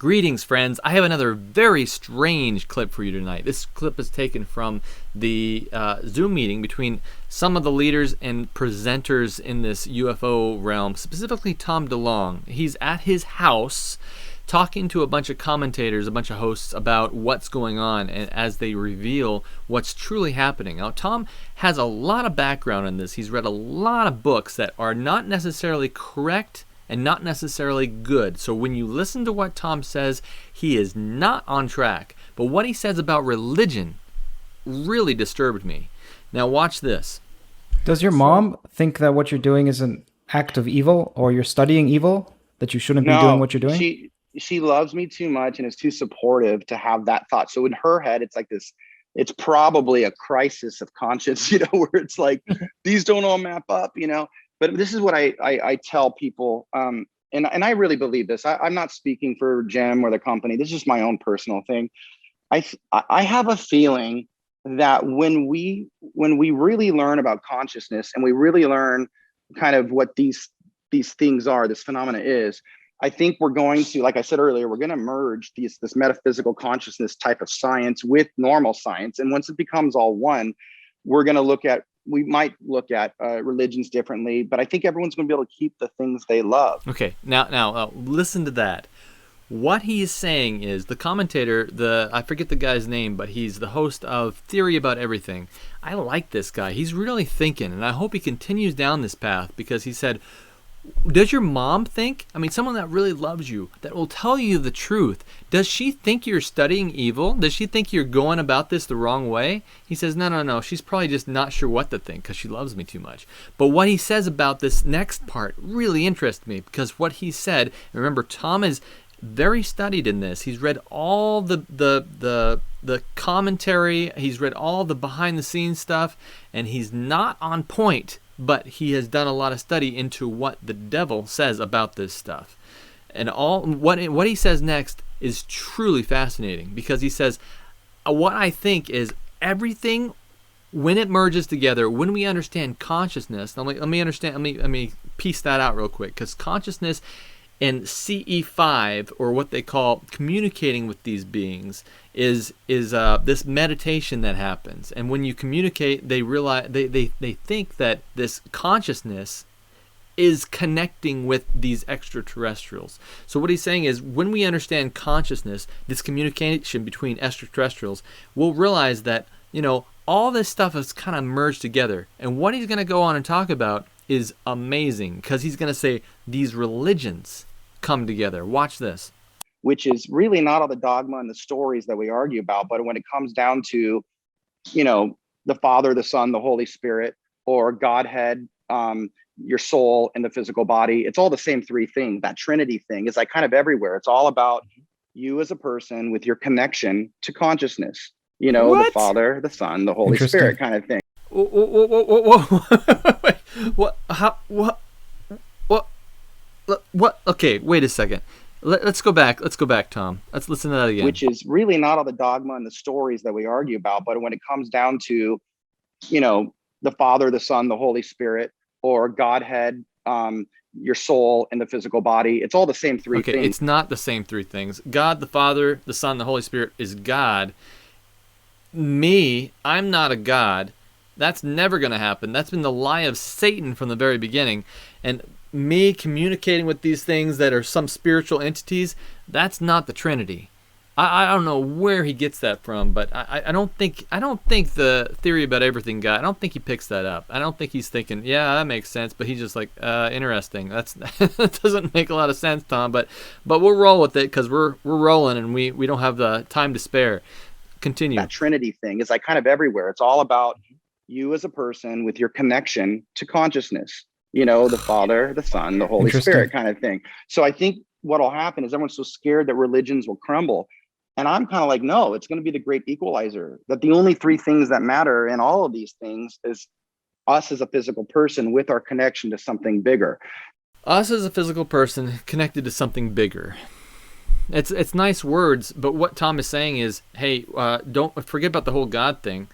Greetings, friends. I have another very strange clip for you tonight. This clip is taken from the Zoom meeting between some of the leaders and presenters in this UFO realm, specifically Tom Delong. He's at his house talking to a bunch of commentators, a bunch of hosts about what's going on, and as they reveal what's truly happening. Now, Tom has a lot of background in this. He's read a lot of books that are not necessarily correct and not necessarily good. So when you listen to what Tom says, he is not on track. But what he says about religion really disturbed me. Now watch this. Does your mom think that what you're doing is an act of evil, or you're studying evil, that you shouldn't be doing what you're doing? She loves me too much and is too supportive to have that thought. So in her head, it's like this, it's probably a crisis of conscience, where it's like, these don't all map up, But this is what I tell people, and I really believe this. I'm not speaking for Jem or the company. This is just my own personal thing. I have a feeling that when we really learn about consciousness and we really learn kind of what these things are, this phenomena is, I think we're going to, like I said earlier, we're going to merge this metaphysical consciousness type of science with normal science. And once it becomes all one, we might look at religions differently, but I think everyone's going to be able to keep the things they love. Okay, now listen to that. What he is saying is, the commentator, I forget the guy's name, but he's the host of Theory About Everything. I like this guy. He's really thinking, and I hope he continues down this path, because he said, does your mom think, someone that really loves you, that will tell you the truth, does she think you're studying evil? Does she think you're going about this the wrong way? He says, no. She's probably just not sure what to think because she loves me too much. But what he says about this next part really interests me, because what he said, remember, Tom is very studied in this. He's read all the commentary, he's read all the behind the scenes stuff, and he's not on point. But he has done a lot of study into what the devil says about this stuff. And what he says next is truly fascinating, because he says, what I think is everything, when it merges together, when we understand consciousness, let me piece that out real quick, because consciousness and CE5, or what they call communicating with these beings, is this meditation that happens. And when you communicate, they realize they think that this consciousness is connecting with these extraterrestrials. So what he's saying is, when we understand consciousness, this communication between extraterrestrials, we'll realize that all this stuff is kind of merged together. And what he's going to go on and talk about is amazing, because he's going to say these religions come together. Watch this. Which is really not all the dogma and the stories that we argue about, but when it comes down to, the Father, the Son, the Holy Spirit, or Godhead, your soul and the physical body, it's all the same three things. That Trinity thing is like kind of everywhere. It's all about you as a person with your connection to consciousness. The Father, the Son, the Holy Spirit kind of thing. What? Okay, wait a second. Let's go back, Tom. Let's listen to that again. Which is really not all the dogma and the stories that we argue about, but when it comes down to, the Father, the Son, the Holy Spirit, or Godhead, your soul and the physical body, it's all the same three things. Okay, it's not the same three things. God, the Father, the Son, the Holy Spirit is God. I'm not a God. That's never going to happen. That's been the lie of Satan from the very beginning. And me communicating with these things that are some spiritual entities, that's not the Trinity. I don't know where he gets that from, but I don't think the Theory About Everything guy, I don't think he picks that up. I don't think he's thinking, yeah, that makes sense, but he's just like, interesting. That doesn't make a lot of sense, Tom, but we'll roll with it, because we're rolling and we don't have the time to spare. Continue. That Trinity thing is like kind of everywhere. It's all about you as a person with your connection to consciousness. The Father, the Son, the Holy Spirit kind of thing. So I think what'll happen is everyone's so scared that religions will crumble. And I'm kind of like, no, it's going to be the great equalizer, that the only three things that matter in all of these things is us as a physical person with our connection to something bigger. Us as a physical person connected to something bigger. It's nice words, but what Tom is saying is, hey, don't forget about the whole God thing.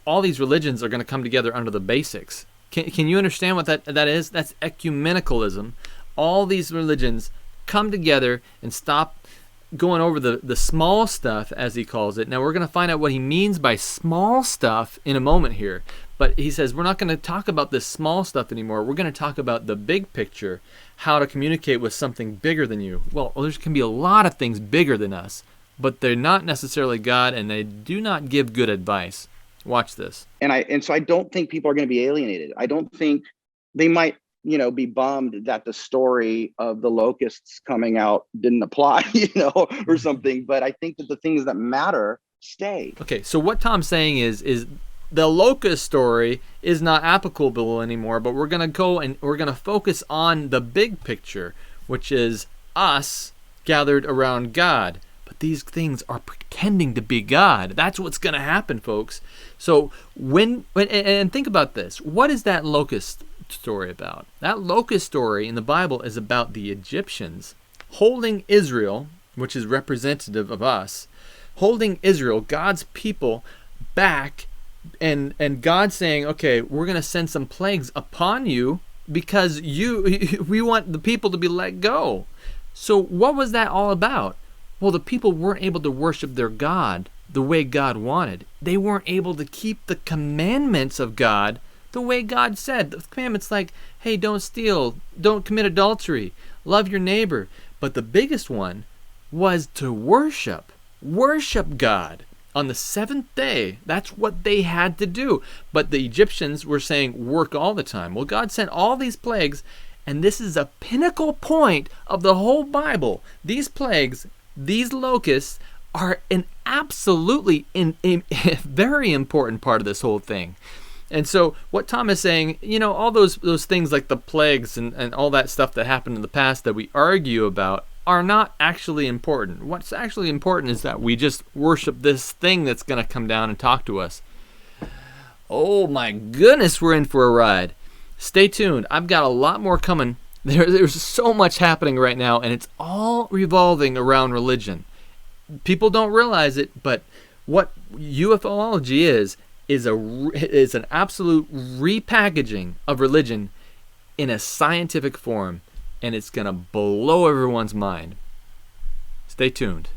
All these religions are going to come together under the basics. Can you understand what that is? That's ecumenicalism. All these religions come together and stop going over the small stuff, as he calls it. Now we're going to find out what he means by small stuff in a moment here. But he says we're not going to talk about this small stuff anymore. We're going to talk about the big picture, how to communicate with something bigger than you. Well, there can be a lot of things bigger than us, but they're not necessarily God, and they do not give good advice. Watch this. And so I don't think people are going to be alienated. I don't think they might, be bummed that the story of the locusts coming out didn't apply, or something. But I think that the things that matter stay. Okay, so what Tom's saying is the locust story is not applicable anymore, but we're going to go and we're going to focus on the big picture, which is us gathered around God. But these things are pretending to be God. That's what's going to happen, folks. So and think about this. What is that locust story about? That locust story in the Bible is about the Egyptians holding Israel, which is representative of us, holding Israel, God's people, back, and God saying, okay, we're going to send some plagues upon you because we want the people to be let go. So what was that all about? Well, the people weren't able to worship their God the way God wanted. They weren't able to keep the commandments of God the way God said. The commandments like, hey, don't steal, don't commit adultery, love your neighbor. But the biggest one was to worship God on the seventh day. That's what they had to do. But the Egyptians were saying work all the time. Well, God sent all these plagues, and this is a pinnacle point of the whole Bible. These plagues, these locusts, are an absolutely very important part of this whole thing. And so what Tom is saying, all those things like the plagues and all that stuff that happened in the past that we argue about are not actually important. What's actually important is that we just worship this thing that's going to come down and talk to us. Oh my goodness, we're in for a ride. Stay tuned. I've got a lot more coming. There's so much happening right now, and it's all revolving around religion. People don't realize it, but what UFOlogy is an absolute repackaging of religion in a scientific form, and it's going to blow everyone's mind. Stay tuned.